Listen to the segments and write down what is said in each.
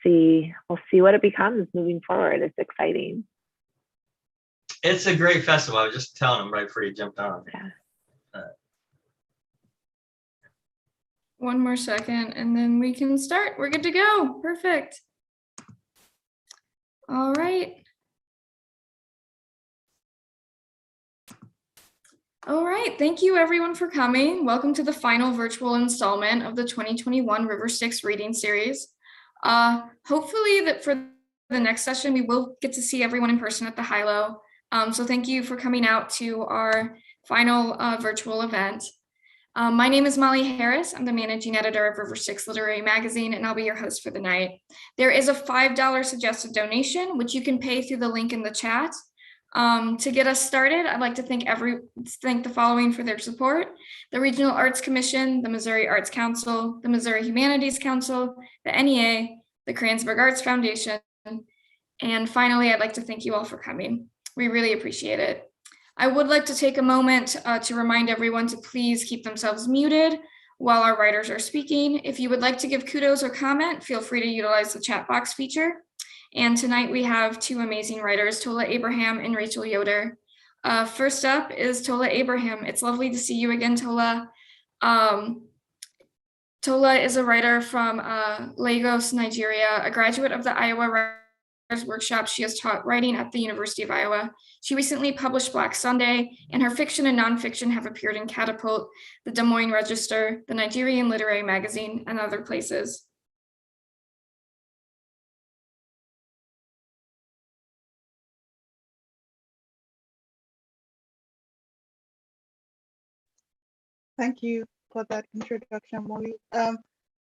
see what it becomes moving forward. It's exciting. It's a great festival. I was just telling him right before you jumped on. Yeah. One more second and then we can start. We're good to go. Perfect. All right. All right, thank you everyone for coming. Welcome to the final virtual installment of the 2021 River Styx reading series. Hopefully that for the next session, we will get to see everyone in person at the Hilo. So thank you for coming out to our final virtual event. My name is Molly Harris. I'm the managing editor of River Styx Literary Magazine, and I'll be your host for the night. There is a $5 suggested donation, which you can pay through the link in the chat. To get us started, I'd like to thank the following for their support: the Regional Arts Commission, the Missouri Arts Council, the Missouri Humanities Council, the NEA, the Kranzberg Arts Foundation, and finally, I'd like to thank you all for coming. We really appreciate it. I would like to take a moment to remind everyone to please keep themselves muted while our writers are speaking. If you would like to give kudos or comment, feel free to utilize the chat box feature. And tonight we have two amazing writers, Tola Abraham and Rachel Yoder. First up is Tola Abraham. It's lovely to see you again, Tola. Tola is a writer from Lagos, Nigeria, a graduate of the Iowa Writers Workshop. She has taught writing at the University of Iowa. She recently published Black Sunday, and her fiction and nonfiction have appeared in Catapult, the Des Moines Register, the Nigerian Literary Magazine, and other places. Thank you for that introduction, Molly.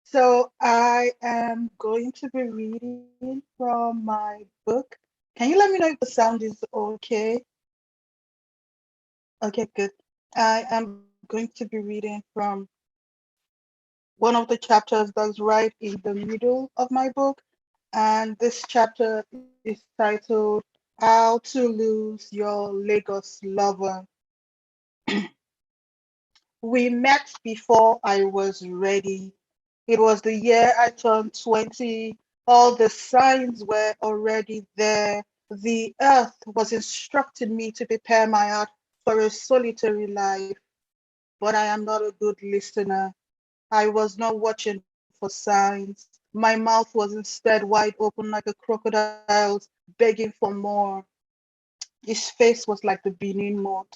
So I am going to be reading from my book. Can you let me know if the sound is okay? Okay, good. I am going to be reading from one of the chapters that's right in the middle of my book. And this chapter is titled How to Lose Your Lagos Lover. We met before I was ready. It was the year I turned 20. All the signs were already there. The earth was instructing me to prepare my heart for a solitary life. But I am not a good listener. I was not watching for signs. My mouth was instead wide open like a crocodile's, begging for more. His face was like the Benin moat,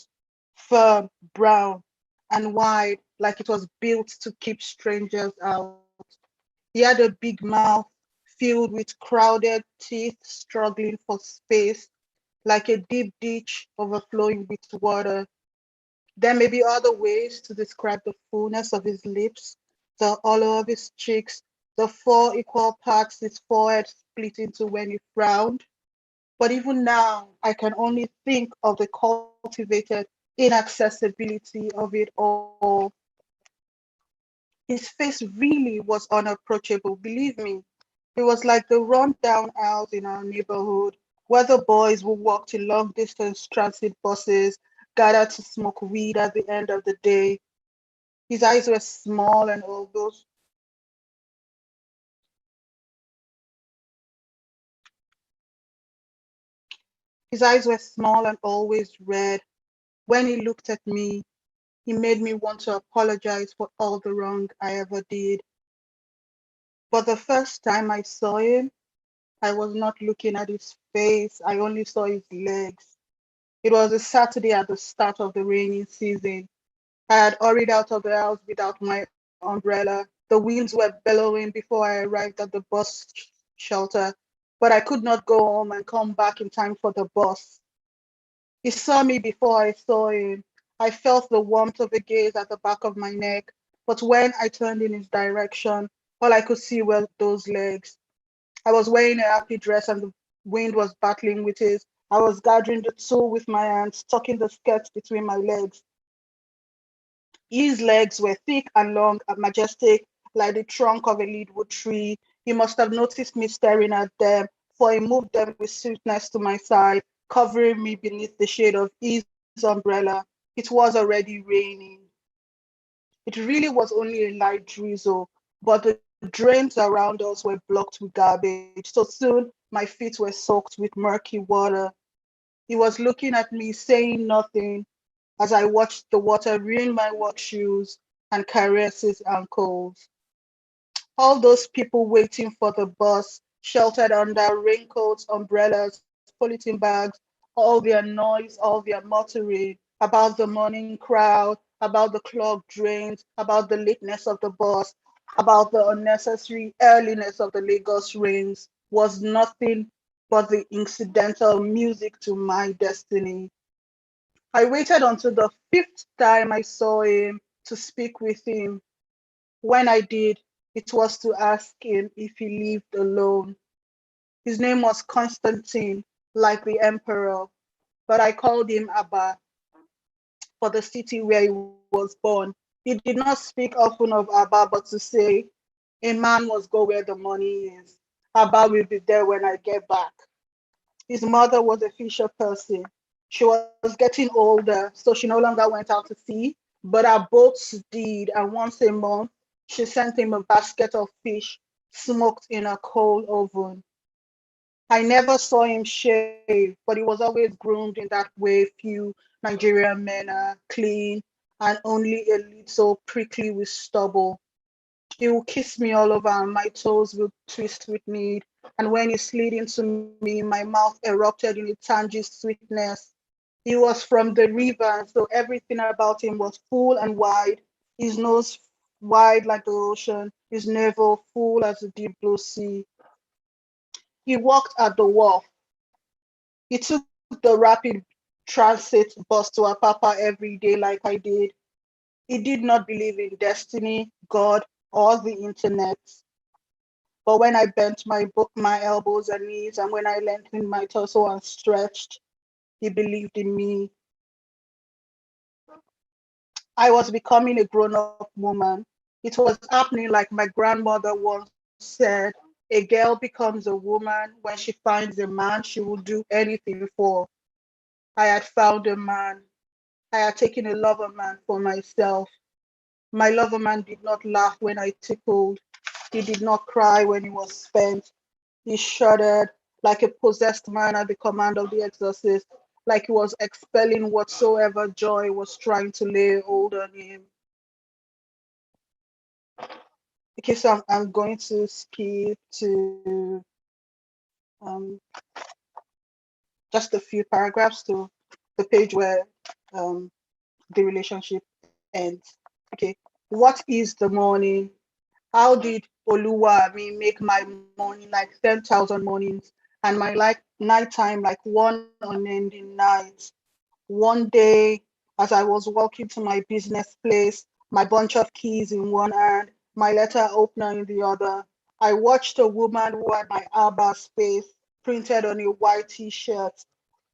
firm, brown, and wide, like it was built to keep strangers out. He had a big mouth filled with crowded teeth struggling for space, like a deep ditch overflowing with water. There may be other ways to describe the fullness of his lips, the hollow of his cheeks, the 4 equal parts his forehead split into when he frowned. But even now, I can only think of the cultivated inaccessibility of it all. His face really was unapproachable, believe me. It was like the run-down house in our neighborhood, where the boys who walked in long-distance transit buses gathered to smoke weed at the end of the day. His eyes were small and always red. When he looked at me, he made me want to apologize for all the wrong I ever did. But the first time I saw him, I was not looking at his face. I only saw his legs. It was a Saturday at the start of the rainy season. I had hurried out of the house without my umbrella. The winds were bellowing before I arrived at the bus shelter, but I could not go home and come back in time for the bus. He saw me before I saw him. I felt the warmth of a gaze at the back of my neck, but when I turned in his direction, all I could see were those legs. I was wearing a happy dress and the wind was battling with it. I was gathering the tulle with my hands, tucking the skirts between my legs. His legs were thick and long and majestic, like the trunk of a leadwood tree. He must have noticed me staring at them, for he moved them with swiftness to my side, covering me beneath the shade of his umbrella. It was already raining. It really was only a light drizzle, but the drains around us were blocked with garbage. So soon my feet were soaked with murky water. He was looking at me, saying nothing, as I watched the water ruin my work shoes and caress his ankles. All those people waiting for the bus, sheltered under raincoats, umbrellas, polythene bags, all their noise, all their muttering about the morning crowd, about the clogged drains, about the lateness of the bus, about the unnecessary earliness of the Lagos rains, was nothing but the incidental music to my destiny. I waited until the fifth time I saw him to speak with him. When I did, it was to ask him if he lived alone. His name was Constantine, like the emperor, but I called him Abba for the city where he was born. He did not speak often of Abba, but to say, a man must go where the money is. Abba will be there when I get back. His mother was a fisher person. She was getting older, so she no longer went out to sea, but our boats did, and once a month, she sent him a basket of fish smoked in a coal oven. I never saw him shave, but he was always groomed in that way few Nigerian men are clean and only a little prickly with stubble. He would kiss me all over and my toes would twist with need. And when he slid into me, my mouth erupted in a tangy sweetness. He was from the river, so everything about him was full and wide. His nose wide like the ocean, his navel full as the deep blue sea. He walked at the wharf. He took the rapid transit bus to Apapa every day like I did. He did not believe in destiny, God, or the internet. But when I bent my elbows and knees, and when I lengthened my torso and stretched, he believed in me. I was becoming a grown-up woman. It was happening like my grandmother once said, a girl becomes a woman when she finds a man she will do anything for. I had found a man. I had taken a lover man for myself. My lover man did not laugh when I tickled. He did not cry when he was spent. He shuddered like a possessed man at the command of the exorcist, like he was expelling whatsoever joy was trying to lay hold on him. Okay, so I'm going to skip to um, just a few paragraphs to the page where um, the relationship ends. Okay, what is the morning? How did Oluwami make my morning like 10,000 mornings and my like nighttime like one unending night? One day, as I was walking to my business place, my bunch of keys in one hand, my letter opener in the other, I watched a woman who had my Abba's face printed on a white t-shirt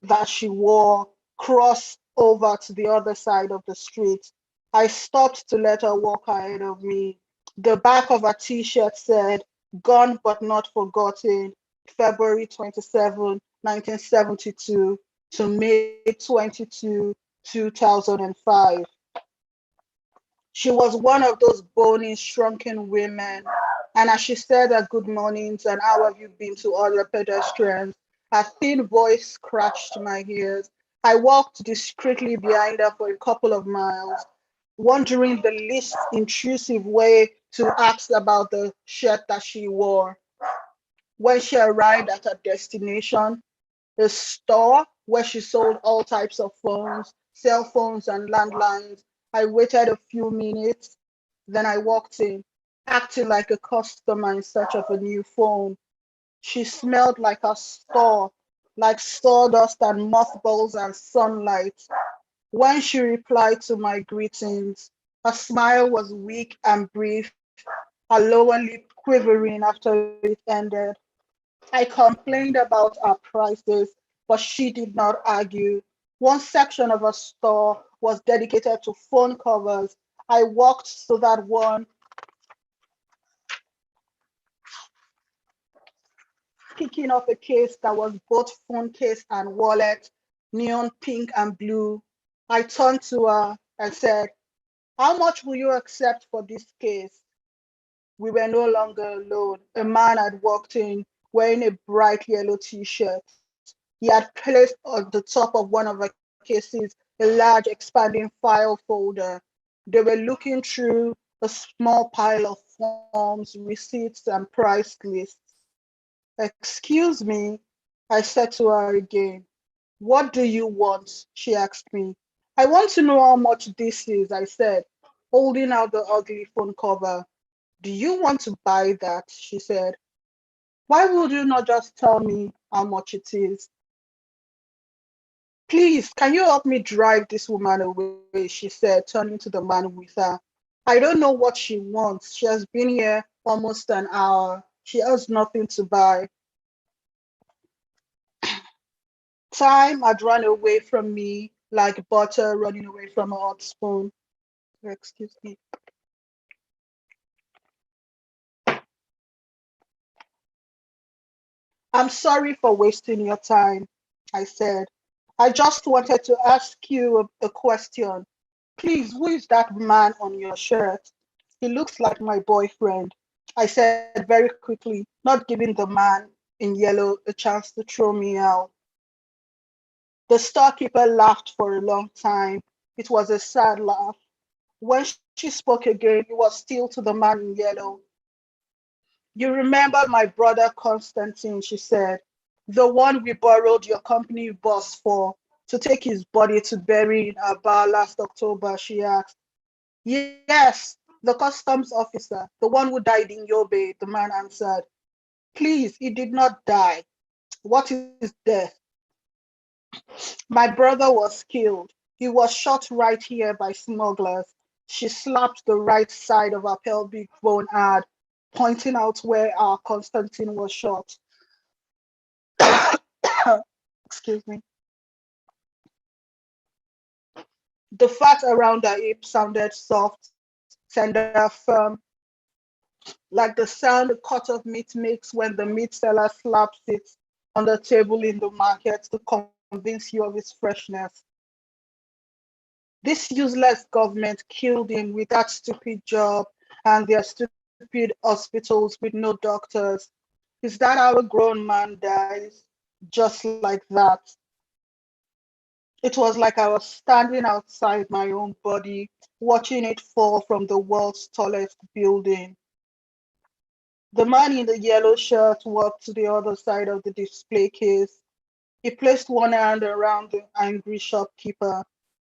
that she wore cross over to the other side of the street. I stopped to let her walk ahead of me. The back of her t-shirt said, Gone but not forgotten, February 27, 1972 to May 22, 2005. She was one of those bony, shrunken women. And as she said her good mornings and how have you been to other pedestrians, her thin voice scratched my ears. I walked discreetly behind her for a couple of miles, wondering the least intrusive way to ask about the shirt that she wore. When she arrived at her destination, a store where she sold all types of phones, cell phones, and landlines. I waited a few minutes, then I walked in, acting like a customer in search of a new phone. She smelled like a store, like sawdust and mothballs and sunlight. When she replied to my greetings, her smile was weak and brief, her lower lip quivering after it ended. I complained about our prices, but she did not argue. One section of her store was dedicated to phone covers. I walked to that one, picking up a case that was both phone case and wallet, neon pink and blue. I turned to her and said, How much will you accept for this case? We were no longer alone. A man had walked in wearing a bright yellow t-shirt. He had placed on the top of one of our cases a large expanding file folder. They were looking through a small pile of forms, receipts, and price lists. Excuse me, I said to her again. What do you want? She asked me. I want to know how much this is, I said, holding out the ugly phone cover. Do you want to buy that? She said. Why would you not just tell me how much it is? Please, can you help me drive this woman away? She said, turning to the man with her. I don't know what she wants. She has been here almost an hour. She has nothing to buy. Time had run away from me like butter running away from a hot spoon. Excuse me. I'm sorry for wasting your time, I said. I just wanted to ask you a question. Please, who is that man on your shirt? He looks like my boyfriend, I said very quickly, not giving the man in yellow a chance to throw me out. The storekeeper laughed for a long time. It was a sad laugh. When she spoke again, it was still to the man in yellow. You remember my brother Constantine, she said, the one we borrowed your company bus for to take his body to bury in Aba last October, she asked. Yes, the customs officer, the one who died in Yobe, the man answered. Please, he did not die. What is death? My brother was killed. He was shot right here by smugglers. She slapped the right side of her pelvic bone hard, pointing out where our Constantine was shot. Excuse me. The fat around her hip sounded soft, tender, firm, like the sound a cut of meat makes when the meat seller slaps it on the table in the market to convince you of its freshness. This useless government killed him with that stupid job and their stupid hospitals with no doctors. Is that how a grown man dies? Just like that. It was like I was standing outside my own body, watching it fall from the world's tallest building. The man in the yellow shirt walked to the other side of the display case. He placed one hand around the angry shopkeeper.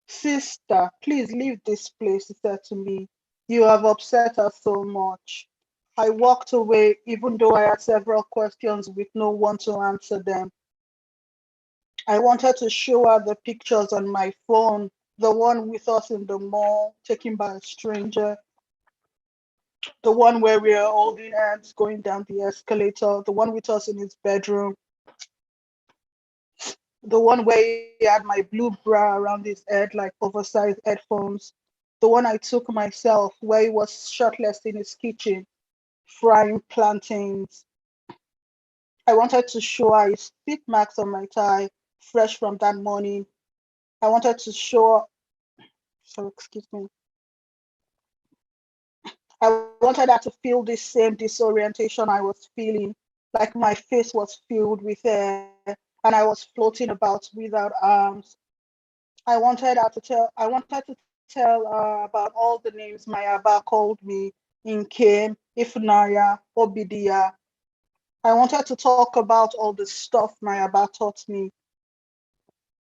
Sister, please leave this place, he said to me. You have upset us so much. I walked away, even though I had several questions with no one to answer them. I wanted to show her the pictures on my phone, the one with us in the mall, taken by a stranger, the one where we are holding hands going down the escalator, the one with us in his bedroom, the one where he had my blue bra around his head like oversized headphones, the one I took myself where he was shirtless in his kitchen, frying plantains. I wanted to show her his spit marks on my thigh, fresh from that morning. I wanted to show, excuse me. I wanted her to feel this same disorientation I was feeling, like my face was filled with air and I was floating about without arms. I wanted to tell her about all the names my Abba called me, Inkem, Ifnaya, Obidia. I wanted to talk about all the stuff my Abba taught me.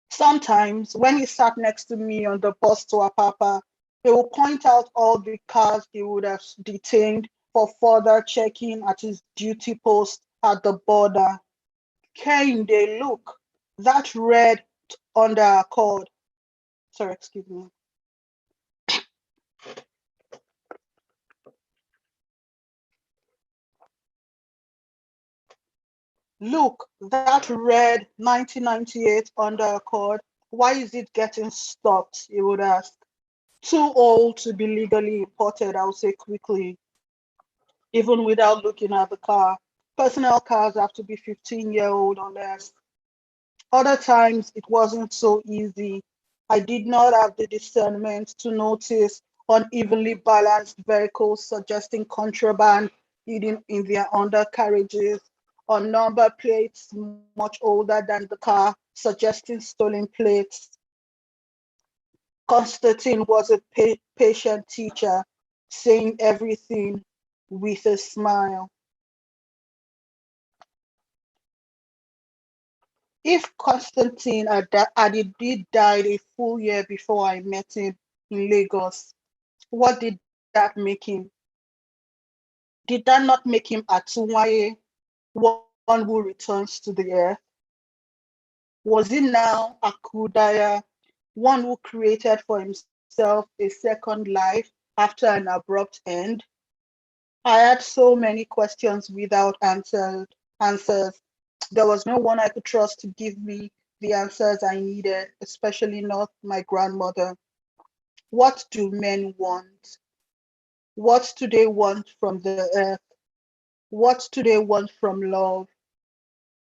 Sometimes when he sat next to me on the bus to Apapa, he would point out all the cars he would have detained for further checking at his duty post at the border. Kehinde, look, that red under Accord. Sorry, excuse me. Look, that red 1998 under Accord, why is it getting stopped? He would ask. Too old to be legally imported, I'll say quickly, even without looking at the car. Personal cars have to be 15-year-old or less. Other times, it wasn't so easy. I did not have the discernment to notice unevenly balanced vehicles suggesting contraband hidden in their undercarriages, or number plates much older than the car, suggesting stolen plates. Constantine was a patient teacher, saying everything with a smile. If Constantine had indeed died a full year before I met him in Lagos, what did that make him? Did that not make him Atunwaye, one who returns to the earth? Was he now Akudaya, one who created for himself a second life after an abrupt end? I had so many questions without answers. There was no one I could trust to give me the answers I needed, especially not my grandmother. What do men want? What do they want from the earth? What do they want from love?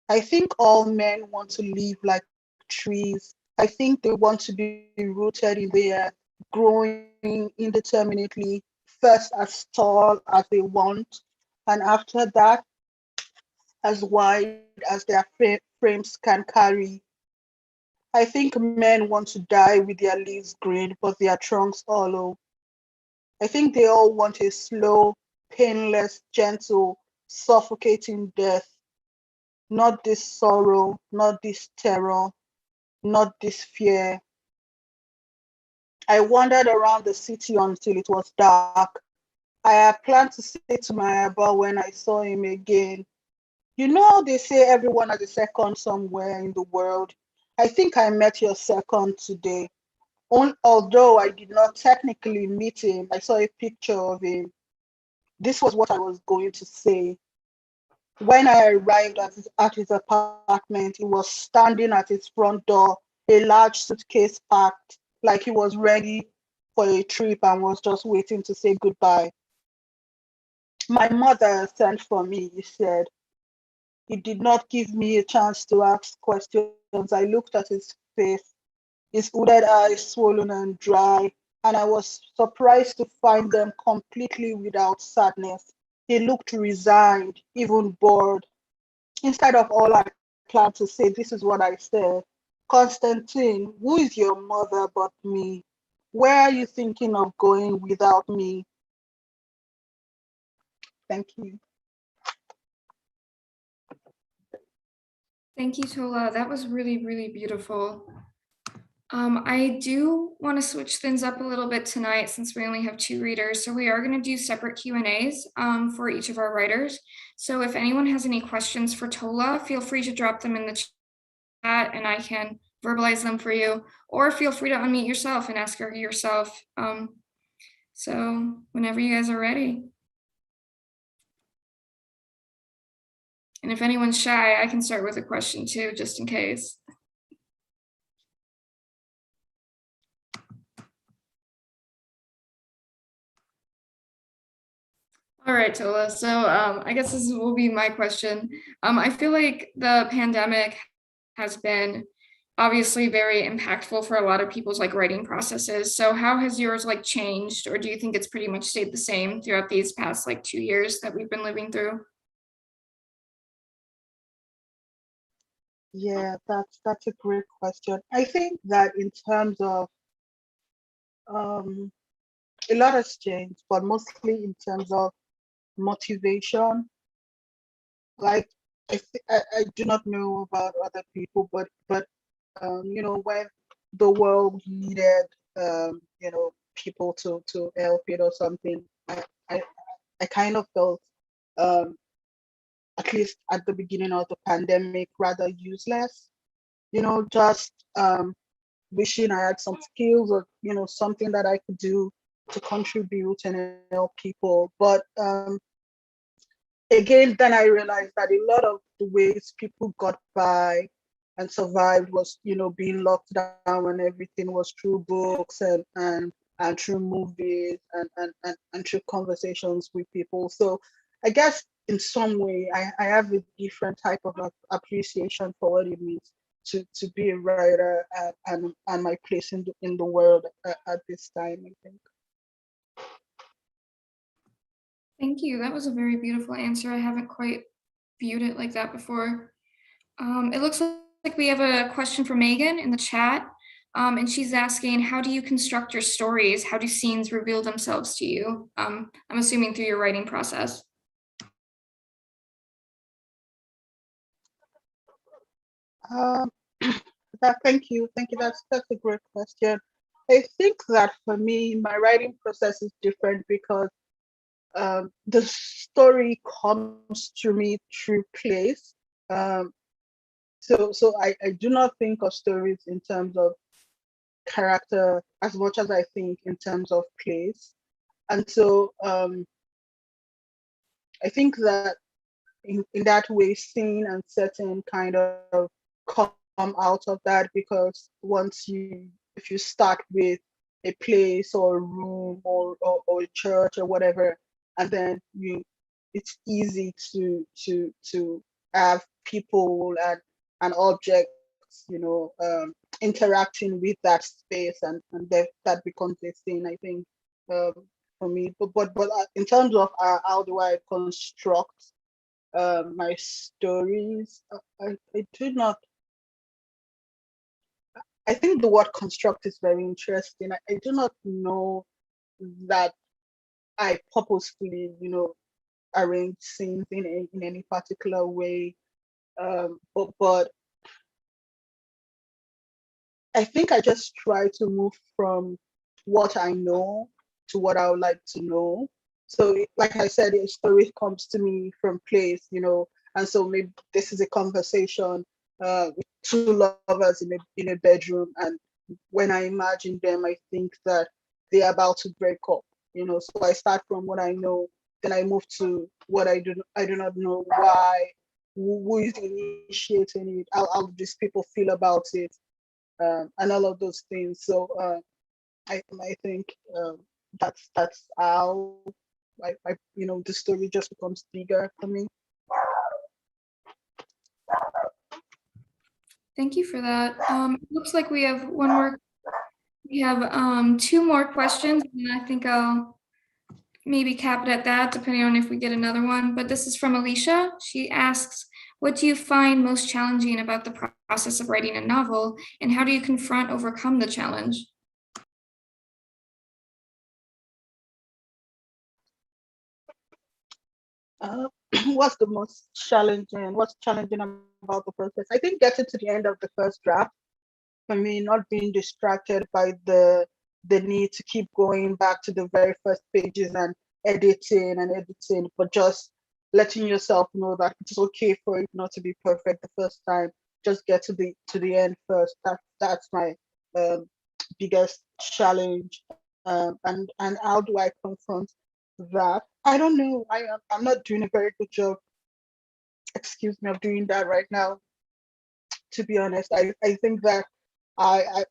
I think all men want to live like trees. I think they want to be rooted in the earth, growing indeterminately, first as tall as they want, and after that, as wide as their frames can carry. I think men want to die with their leaves green, but their trunks hollow. I think they all want a slow, painless, gentle, suffocating death. Not this sorrow, not this terror, not this fear. I wandered around the city until it was dark. I had planned to say to my Abba when I saw him again, you know, they say everyone has a second somewhere in the world. I think I met your second today. Although I did not technically meet him, I saw a picture of him. This was what I was going to say. When I arrived at his apartment, he was standing at his front door, a large suitcase packed, like he was ready for a trip and was just waiting to say goodbye. My mother sent for me, he said. He did not give me a chance to ask questions. I looked at his face, his hooded eyes swollen and dry, and I was surprised to find them completely without sadness. He looked resigned, even bored. Instead of all I planned to say, this is what I said. Constantine, who is your mother but me? Where are you thinking of going without me? Thank you. Thank you, Tola. That was really, really beautiful. I do want to switch things up a little bit tonight since we only have 2 readers. So we are going to do separate Q&As for each of our writers. So if anyone has any questions for Tola, feel free to drop them in the chat and I can verbalize them for you, or feel free to unmute yourself and ask her yourself. So whenever you guys are ready. And if anyone's shy, I can start with a question too, just in case. All right, Tola. So I guess this will be my question. I feel like the pandemic has been obviously very impactful for a lot of people's like writing processes. So how has yours like changed, or do you think it's pretty much stayed the same throughout these past like 2 years that we've been living through? Yeah, that's a great question. I think that in terms of a lot has changed, but mostly in terms of motivation. Like I do not know about other people, but you know, when the world needed you know, people to help it or something, I, I kind of felt um at least at the beginning of the pandemic rather useless. You know, just wishing I had some skills or, you know, something that I could do to contribute and help people. But again, then I realized that a lot of the ways people got by and survived was, you know, being locked down, and everything was through books and through movies and through conversations with people. So I guess in some way I have a different type of appreciation for what it means to be a writer and my place in the world at this time, I think. Thank you. That was a very beautiful answer. I haven't quite viewed it like that before. It looks like we have a question from Megan in the chat. And she's asking, how do you construct your stories? How do scenes reveal themselves to you? I'm assuming through your writing process. Thank you. That's a great question. I think that for me, my writing process is different because the story comes to me through place. So I do not think of stories in terms of character as much as I think in terms of place. And so I think that in that way, scene and setting kind of come out of that, because if you start with a place or a room or a church or whatever, and then it's easy to have people and objects, interacting with that space, and that becomes a scene, I think, um, for me. But in terms of how do I construct my stories, I do not. I think the word construct is very interesting. I do not know that I purposefully, arrange scenes in any particular way. But I think I just try to move from what I know to what I would like to know. So, like I said, a story comes to me from place, and so maybe this is a conversation with two lovers in a bedroom, and when I imagine them, I think that they're about to break up, So I start from what I know, then I move to what I do not know why, who is initiating it, how these people feel about it, and all of those things. So I think that's how the story just becomes bigger for me. Thank you for that. It looks like we have one more. We have two more questions, and I think I'll maybe cap it at that, depending on if we get another one. But this is from Alicia. She asks, what do you find most challenging about the process of writing a novel, and how do you overcome the challenge? What's the most challenging? What's challenging about the process? I think getting to the end of the first draft, for me, not being distracted by the need to keep going back to the very first pages and editing, but just letting yourself know that it's okay for it not to be perfect the first time. Just get to the end first. That's my biggest challenge. And how do I confront that? I don't know. I'm not doing a very good job, excuse me, of doing that right now, to be honest. I think that I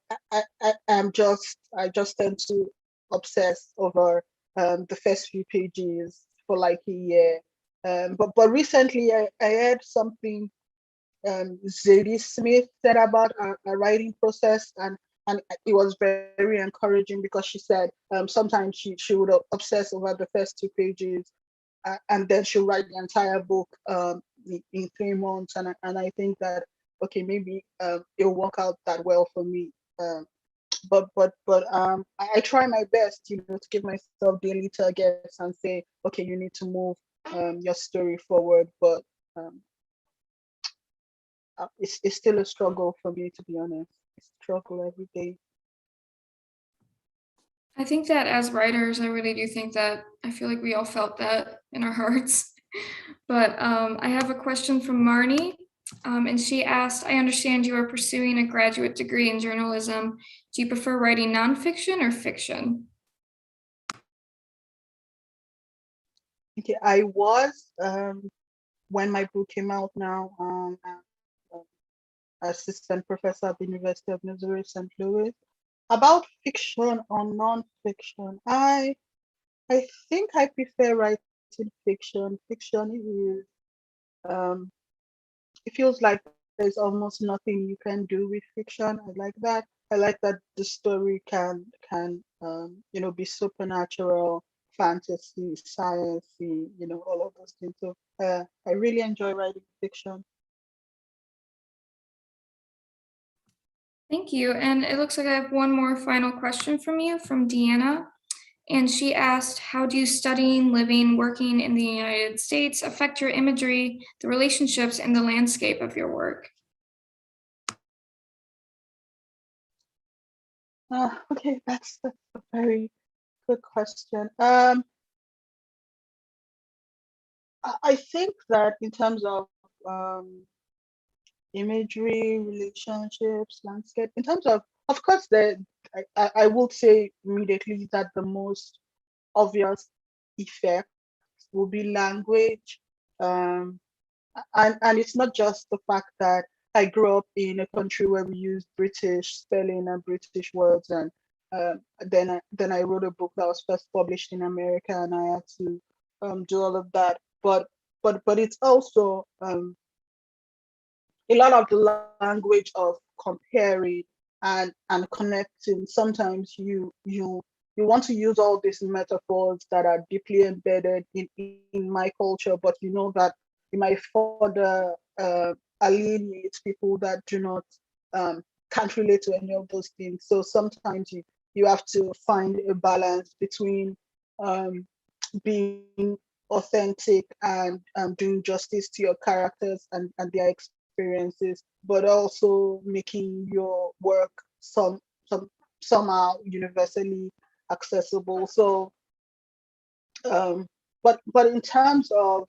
just tend to obsess over the first few pages for like a year. But recently I heard something Zadie Smith said about a writing process, and it was very encouraging, because she said sometimes she would obsess over the first two pages, and then she'll write the entire book in 3 months, and I think that okay, maybe it'll work out that well for me. But I try my best, to give myself daily targets and say, okay, you need to move your story forward. But it's still a struggle for me, to be honest. It's a struggle every day. I think that as writers, I really do think that I feel like we all felt that in our hearts. But I have a question from Marnie, and she asked, I understand you are pursuing a graduate degree in journalism. Do you prefer writing nonfiction or fiction? Okay, I was when my book came out now, assistant professor at the University of Missouri St. Louis. About fiction or non-fiction, I think I prefer writing fiction. Fiction is it feels like there's almost nothing you can do with fiction. I like that. I like that the story can be supernatural. fantasy, science, all of those things. So I really enjoy writing fiction. Thank you. And it looks like I have one more final question from you, from Deanna. And she asked, how do studying, living, working in the United States affect your imagery, the relationships, and the landscape of your work? Okay, that's a very good question. I think that in terms of imagery, relationships, landscape, in terms of course, I would say immediately that the most obvious effect will be language. And it's not just the fact that I grew up in a country where we use British spelling and British words, and then I wrote a book that was first published in America, and I had to do all of that. But it's also a lot of the language of comparing and connecting. Sometimes you want to use all these metaphors that are deeply embedded in my culture, but you know that you might further alienate people that do not can't relate to any of those things. So sometimes you have to find a balance between being authentic and doing justice to your characters and their experiences, but also making your work somehow universally accessible. So but in terms of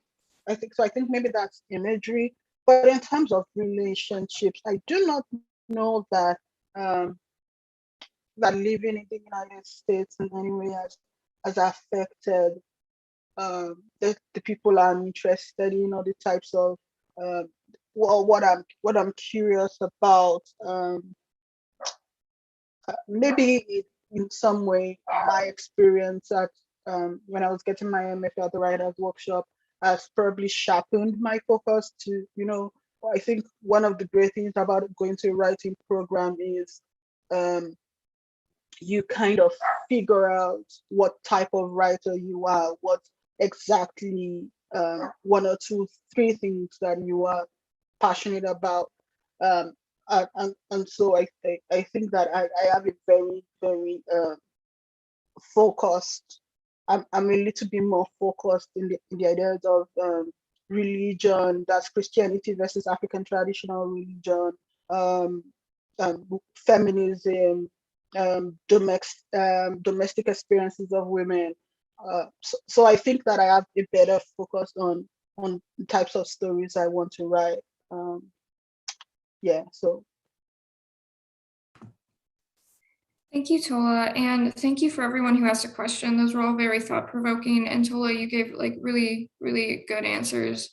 I think maybe that's imagery, but in terms of relationships, I do not know that that living in the United States in any way has affected the people I'm interested in, or the types of what I'm curious about. Maybe in some way, my experience at when I was getting my MFA at the Writers Workshop has probably sharpened my focus to, I think one of the great things about going to a writing program is you kind of figure out what type of writer you are, what exactly one or two, three things that you are passionate about. And so I think that I have a very, very focused, I'm a little bit more focused in the ideas of religion, that's Christianity versus African traditional religion, feminism, domestic experiences of women. So I think that I have a better focus on the types of stories I want to write. So. Thank you, Tola, and thank you for everyone who asked a question. Those were all very thought-provoking, and Tola, you gave like really, really good answers.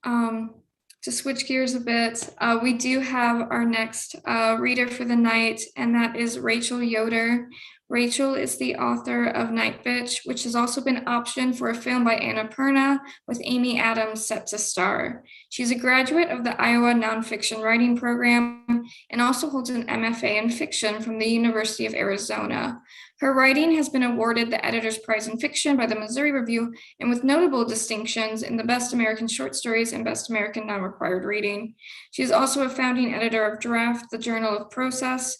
To switch gears a bit, we do have our next reader for the night, and that is Rachel Yoder. Rachel is the author of Night Bitch, which has also been optioned for a film by Annapurna with Amy Adams set to star. She's a graduate of the Iowa Nonfiction Writing Program and also holds an MFA in fiction from the University of Arizona. Her writing has been awarded the Editor's Prize in Fiction by the Missouri Review, and with notable distinctions in the Best American Short Stories and Best American Non-Required Reading. She is also a founding editor of Draft, the Journal of Process.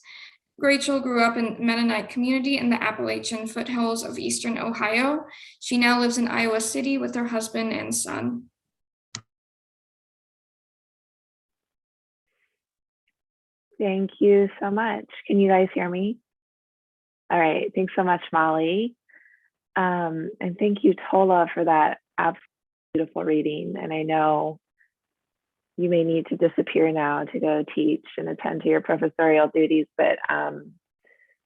Rachel grew up in Mennonite community in the Appalachian foothills of Eastern Ohio. She now lives in Iowa City with her husband and son. Thank you so much. Can you guys hear me? All right, thanks so much, Molly. And thank you, Tola, for that absolutely beautiful reading. And I know you may need to disappear now to go teach and attend to your professorial duties, but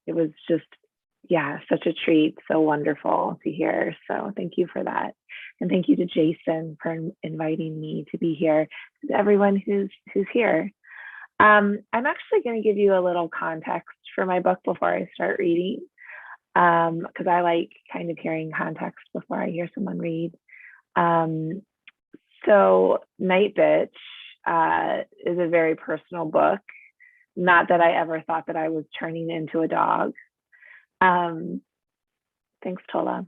it was just, such a treat, so wonderful to hear. So thank you for that. And thank you to Jason for inviting me to be here, and to everyone who's here. I'm actually going to give you a little context for my book before I start reading, because I like kind of hearing context before I hear someone read. So Night Bitch is a very personal book. Not that I ever thought that I was turning into a dog. Thanks, Tola.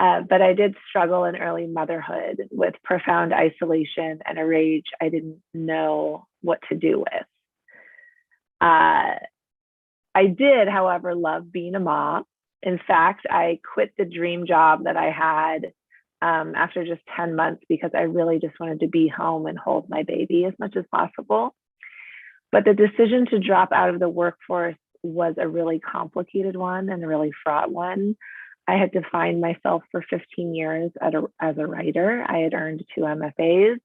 But I did struggle in early motherhood with profound isolation and a rage I didn't know what to do with. I did, however, love being a mom. In fact, I quit the dream job that I had after just 10 months because I really just wanted to be home and hold my baby as much as possible. But the decision to drop out of the workforce was a really complicated one and a really fraught one. I had defined myself for 15 years as a writer. I had earned 2 MFAs.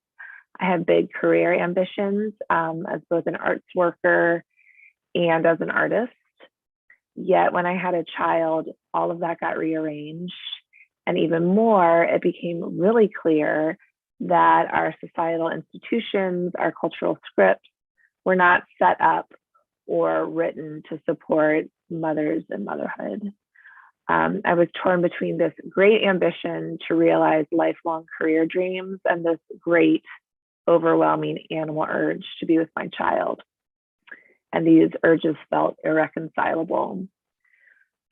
I had big career ambitions as both an arts worker and as an artist. Yet when I had a child, all of that got rearranged. And even more, it became really clear that our societal institutions, our cultural scripts were not set up or written to support mothers and motherhood. I was torn between this great ambition to realize lifelong career dreams and this great, overwhelming animal urge to be with my child. And these urges felt irreconcilable.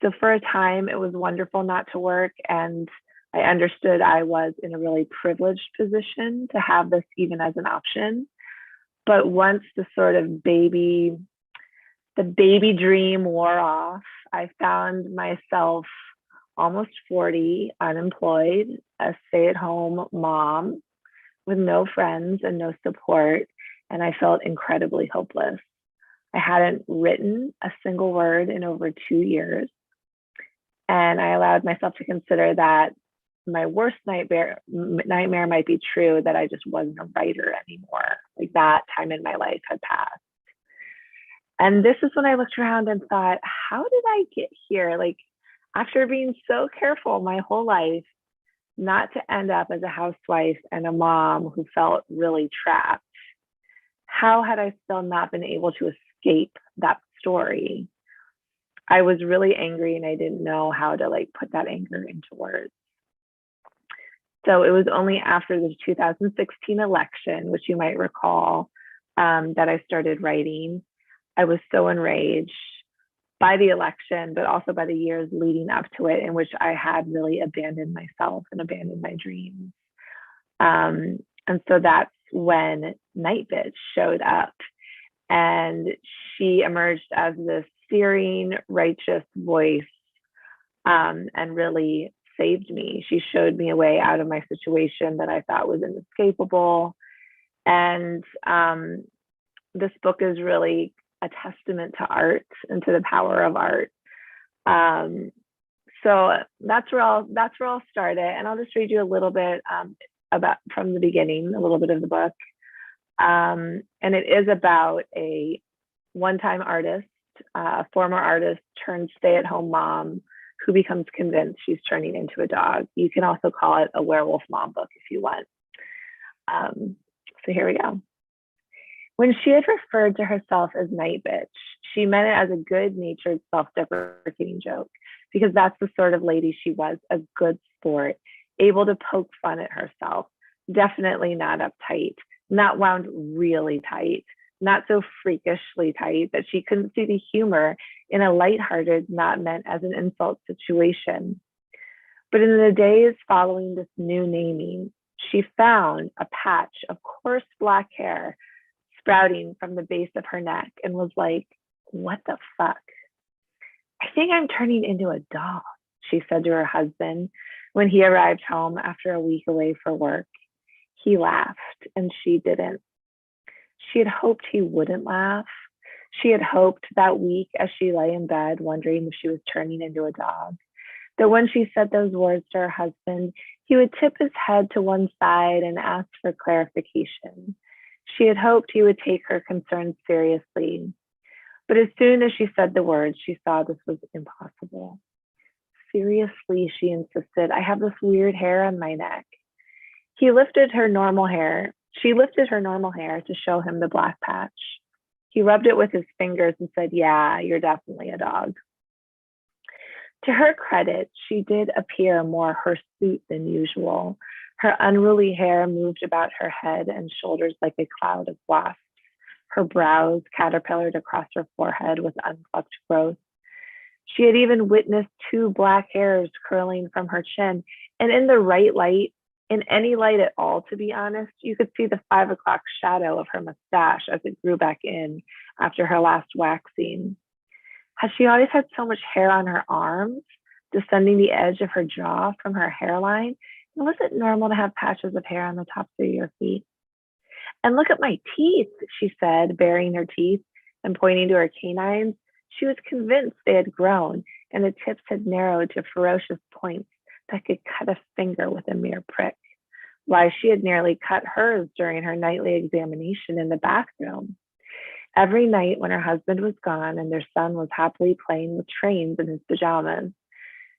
So for a time, it was wonderful not to work, and I understood I was in a really privileged position to have this even as an option. But once the sort of baby dream wore off, I found myself almost 40, unemployed, a stay-at-home mom with no friends and no support, and I felt incredibly hopeless. I hadn't written a single word in over 2 years, and I allowed myself to consider that my worst nightmare might be true, that I just wasn't a writer anymore. Like, that time in my life had passed. And this is when I looked around and thought, how did I get here? Like, after being so careful my whole life not to end up as a housewife and a mom who felt really trapped, how had I still not been able to escape that story? I was really angry and I didn't know how to put that anger into words. So it was only after the 2016 election, which you might recall, that I started writing. I was so enraged by the election, but also by the years leading up to it, in which I had really abandoned myself and abandoned my dreams. And so that's when Night Bitch showed up, and she emerged as this searing, righteous voice, and really saved me. She showed me a way out of my situation that I thought was inescapable. And this book is really a testament to art and to the power of art. So that's where I'll start it. And I'll just read you a little bit about from the beginning, a little bit of the book. And it is about a one-time artist, a former artist turned stay-at-home mom who becomes convinced she's turning into a dog. You can also call it a werewolf mom book if you want. So here we go. When she had referred to herself as Night Bitch, she meant it as a good-natured, self-deprecating joke, because that's the sort of lady she was, a good sport, able to poke fun at herself, definitely not uptight, not wound really tight, not so freakishly tight that she couldn't see the humor in a lighthearted, not meant as an insult situation. But in the days following this new naming, she found a patch of coarse black hair sprouting from the base of her neck and was like, what the fuck? I think I'm turning into a dog, she said to her husband when he arrived home after a week away for work. He laughed and she didn't. She had hoped he wouldn't laugh. She had hoped that week as she lay in bed wondering if she was turning into a dog, that when she said those words to her husband, he would tip his head to one side and ask for clarification. She had hoped he would take her concerns seriously. But as soon as she said the words, she saw this was impossible. Seriously, she insisted, I have this weird hair on my neck. She lifted her normal hair to show him the black patch. He rubbed it with his fingers and said, yeah, you're definitely a dog. To her credit, she did appear more hirsute than usual. Her unruly hair moved about her head and shoulders like a cloud of wasps. Her brows caterpillared across her forehead with unplucked growth. She had even witnessed 2 black hairs curling from her chin, And in the right light, in any light at all, to be honest, you could see the 5 o'clock shadow of her mustache as it grew back in after her last waxing. Had she always had so much hair on her arms, descending the edge of her jaw from her hairline? And was it normal to have patches of hair on the tops of your feet? And look at my teeth, she said, baring her teeth and pointing to her canines. She was convinced they had grown and the tips had narrowed to ferocious points that could cut a finger with a mere prick. Why, she had nearly cut hers during her nightly examination in the bathroom. Every night when her husband was gone and their son was happily playing with trains in his pajamas,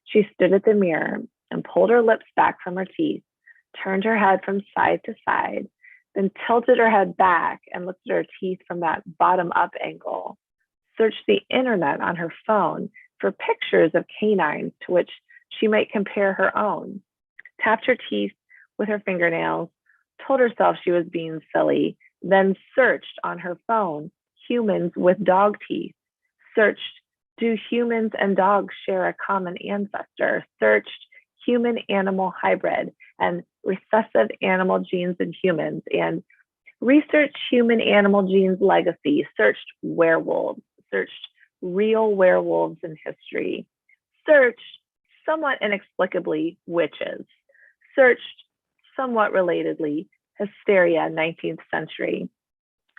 she stood at the mirror and pulled her lips back from her teeth, turned her head from side to side, then tilted her head back and looked at her teeth from that bottom-up angle, searched the internet on her phone for pictures of canines to which she might compare her own, tapped her teeth with her fingernails, told herself she was being silly, then searched on her phone humans with dog teeth, searched do humans and dogs share a common ancestor, searched human animal hybrid and recessive animal genes in humans, and researched human animal genes legacy, searched werewolves, searched real werewolves in history, searched somewhat inexplicably witches, searched somewhat relatedly hysteria 19th century.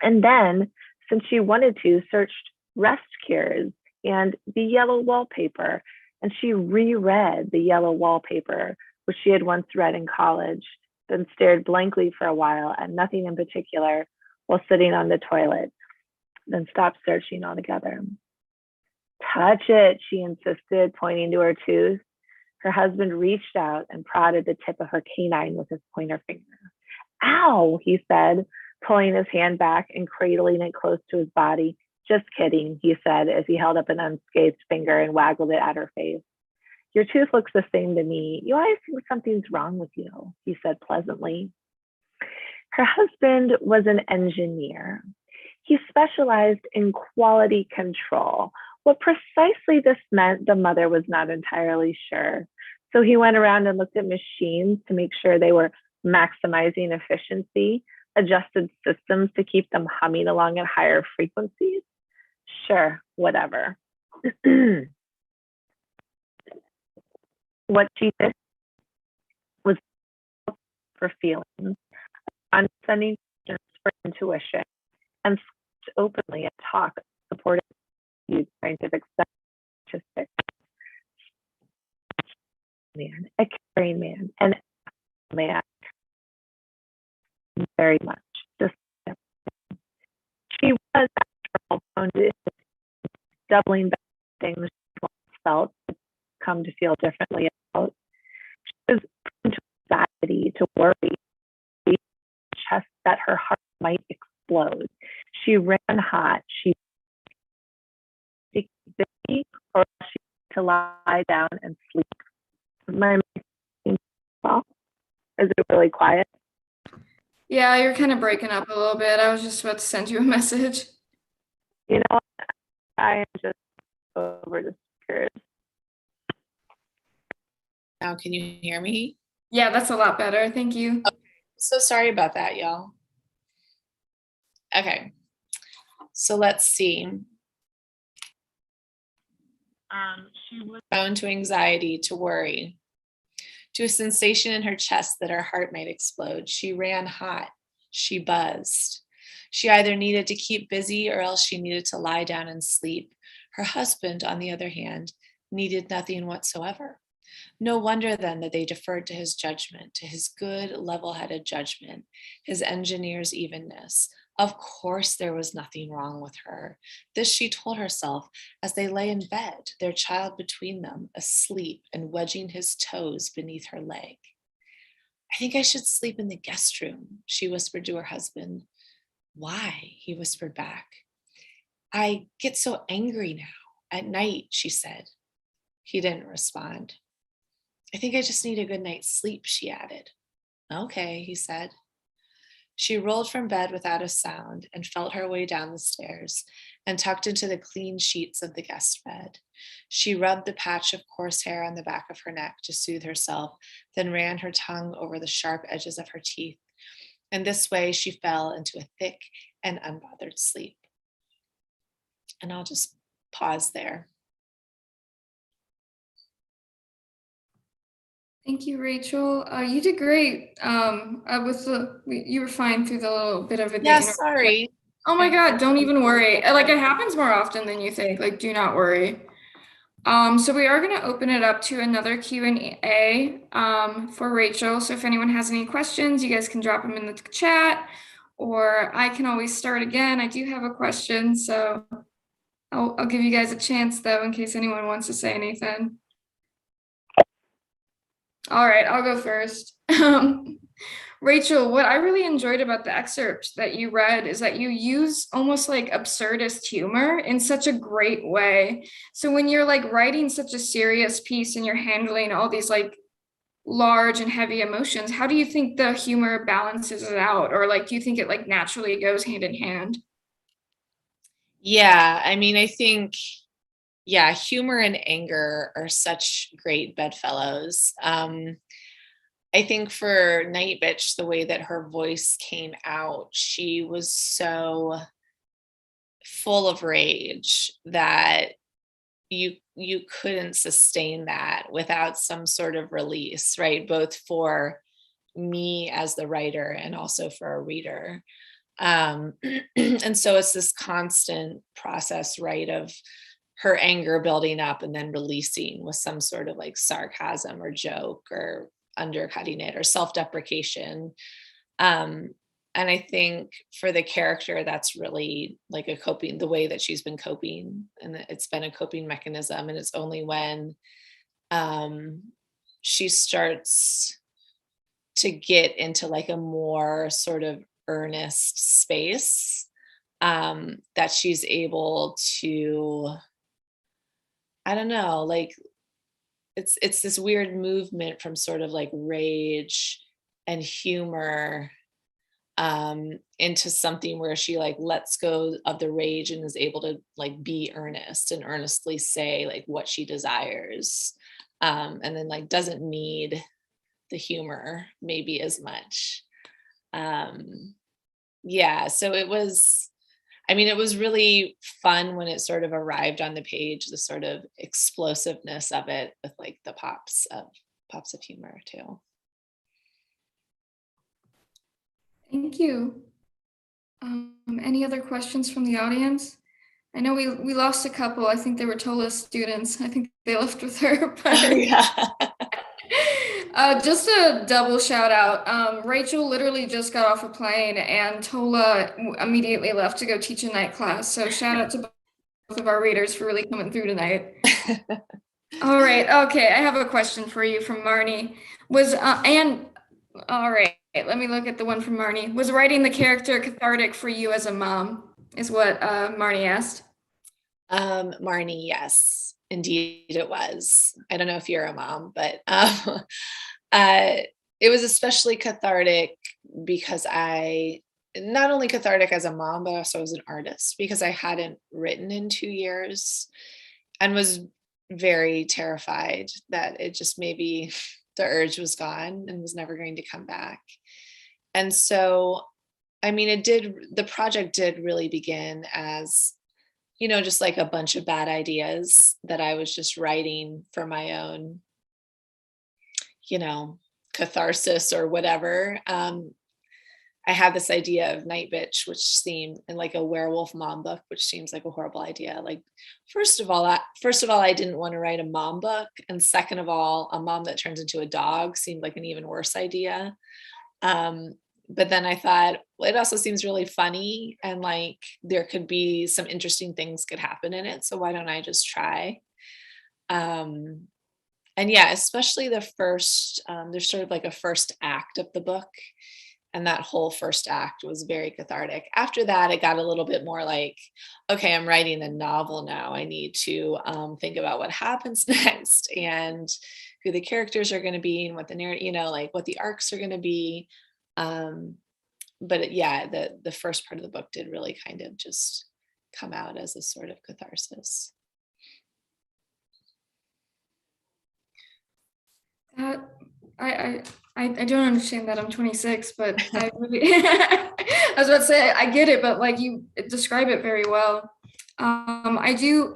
And then, since she wanted to, searched rest cures and the yellow wallpaper. And she reread the yellow wallpaper, which she had once read in college, then stared blankly for a while at nothing in particular while sitting on the toilet, then stopped searching altogether. Touch it, she insisted, pointing to her tooth. Her husband reached out and prodded the tip of her canine with his pointer finger. Ow, he said, pulling his hand back and cradling it close to his body. Just kidding, he said as he held up an unscathed finger and waggled it at her face. Your tooth looks the same to me. You always think something's wrong with you, he said pleasantly. Her husband was an engineer. He specialized in quality control. What precisely this meant, the mother was not entirely sure. So he went around and looked at machines to make sure they were maximizing efficiency, adjusted systems to keep them humming along at higher frequencies. Sure, whatever. What she did was for feelings, condescending for intuition, and openly at talk supported scientific statistics. Man, a caring man, an man, very much. Just she was, after all, prone to doubling back things she once felt, come to feel differently about. She was prone to anxiety, to worry, chest that her heart might explode. She ran hot. She busy, or she to lie down and sleep. My well, is it really quiet? Yeah, you're kind of breaking up a little bit. I was just about to send you a message. You know, I am just over the speakers. Now, can you hear me? Yeah, that's a lot better. Thank you. So sorry about that, y'all. Okay, so let's see. She was prone to anxiety, to worry, to a sensation in her chest that her heart might explode. She ran hot. She buzzed. She either needed to keep busy or else she needed to lie down and sleep. Her husband, on the other hand, needed nothing whatsoever. No wonder then that they deferred to his judgment, to his good, level-headed judgment, his engineer's evenness. Of course, there was nothing wrong with her. This she told herself as they lay in bed, their child between them, asleep and wedging his toes beneath her leg. I think I should sleep in the guest room, she whispered to her husband. Why? He whispered back. I get so angry now. At night, she said. He didn't respond. I think I just need a good night's sleep, she added. Okay, he said. She rolled from bed without a sound and felt her way down the stairs and tucked into the clean sheets of the guest bed. She rubbed the patch of coarse hair on the back of her neck to soothe herself, then ran her tongue over the sharp edges of her teeth. And this way she fell into a thick and unbothered sleep. And I'll just pause there. Thank you, Rachel. You did great. You were fine through the little bit of it. Yeah, sorry. Oh my God, don't even worry. Like, it happens more often than you think. Like, do not worry. So we are going to open it up to another Q&A for Rachel. So if anyone has any questions, you guys can drop them in the chat, or I can always start again. I do have a question, so I'll give you guys a chance though, in case anyone wants to say anything. All right, I'll go first. Rachel, what I really enjoyed about the excerpt that you read is that you use almost like absurdist humor in such a great way. So when you're like writing such a serious piece and you're handling all these like large and heavy emotions, how do you think the humor balances it out? Or like, do you think it like naturally goes hand in hand? Yeah, I mean, I think, yeah, humor and anger are such great bedfellows. I think for Night Bitch, the way that her voice came out, she was so full of rage that you couldn't sustain that without some sort of release, right? Both for me as the writer and also for a reader. And so it's this constant process, right, of her anger building up and then releasing with some sort of like sarcasm or joke or undercutting it or self-deprecation. And I think for the character, that's really like a coping, the way that she's been coping, and it's been a coping mechanism. And it's only when she starts to get into like a more sort of earnest space that she's able to, I don't know, like it's this weird movement from sort of like rage and humor into something where she like lets go of the rage and is able to like be earnest and earnestly say like what she desires, and then like doesn't need the humor maybe as much. Yeah, so it was, I mean, it was really fun when it sort of arrived on the page, the sort of explosiveness of it with like the pops of humor too. Thank you. Any other questions from the audience? I know we lost a couple. I think they were Tola's students. I think they left with her. But just a double shout out. Rachel literally just got off a plane and Tola immediately left to go teach a night class. So shout out to both of our readers for really coming through tonight. All right. Okay. I have a question for you from Marnie. All right. Let me look at the one from Marnie. Was writing the character cathartic for you as a mom? Is what Marnie asked. Marnie, yes, indeed it was. I don't know if you're a mom, but it was especially cathartic because not only cathartic as a mom, but also as an artist, because I hadn't written in 2 years and was very terrified that it just maybe the urge was gone and was never going to come back. And so, I mean, the project did really begin as, you know, just like a bunch of bad ideas that I was just writing for my own, you know, catharsis or whatever. I had this idea of Night Bitch, which seemed, and like a werewolf mom book, which seems like a horrible idea. Like, first of all, I didn't want to write a mom book, and second of all, a mom that turns into a dog seemed like an even worse idea. But then I thought, well, it also seems really funny, and like there could be some interesting things could happen in it. So why don't I just try? And yeah, especially the first, there's sort of like a first act of the book. And that whole first act was very cathartic. After that, it got a little bit more like, okay, I'm writing a novel now. I need to think about what happens next and who the characters are going to be and what the narrative, you know, like what the arcs are going to be. yeah, the first part of the book did really kind of just come out as a sort of catharsis. That I don't understand that. I'm 26, but I really I was about to say I get it, but like you describe it very well. I do.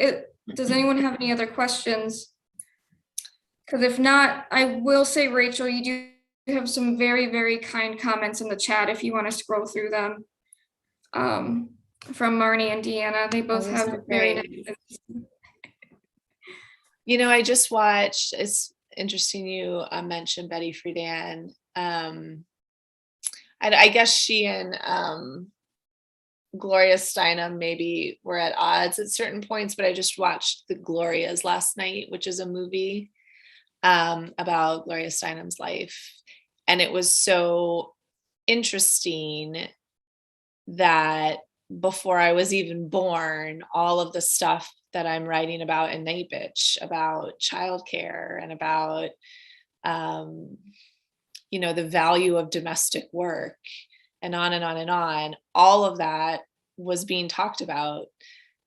Does anyone have any other questions? Because if not, I will say, Rachel, you do have some very, very kind comments in the chat if you want to scroll through them. From Marnie and Deanna, they both those have are very great. nice. You know, I just watched, it's interesting you mentioned Betty Friedan. I guess she and Gloria Steinem maybe were at odds at certain points, but I just watched The Glorias last night, which is a movie about Gloria Steinem's life. And it was so interesting that before I was even born, all of the stuff that I'm writing about in Night Bitch, about childcare and about, you know, the value of domestic work and on and on and on, all of that was being talked about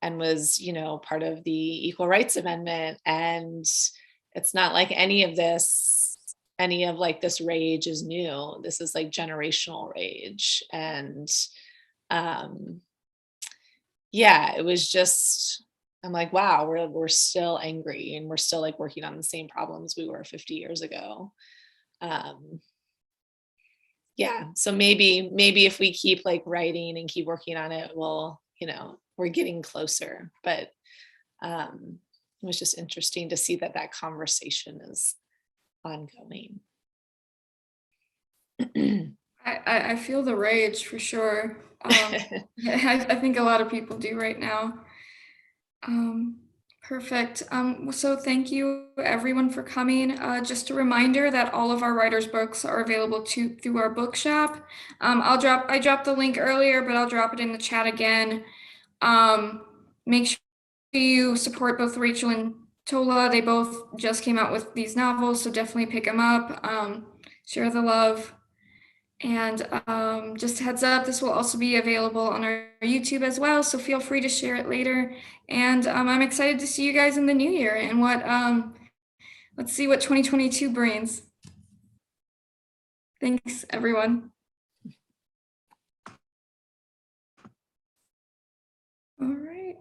and was, you know, part of the Equal Rights Amendment. And it's not like any of like this rage is new. This is like generational rage. And yeah, it was just, I'm like, wow, we're still angry and we're still like working on the same problems we were 50 years ago. Yeah, so maybe if we keep like writing and keep working on it, we'll, you know, we're getting closer. But it was just interesting to see that conversation is ongoing. I feel the rage for sure. I think a lot of people do right now. Perfect. So thank you everyone for coming. Just a reminder that all of our writers' books are available through our bookshop. I dropped the link earlier, but I'll drop it in the chat again. Make sure you support both Rachel and Tola. They both just came out with these novels, so definitely pick them up. Share the love. And just heads up, this will also be available on our YouTube as well, so feel free to share it later. And I'm excited to see you guys in the new year and let's see what 2022 brings. Thanks, everyone. All right.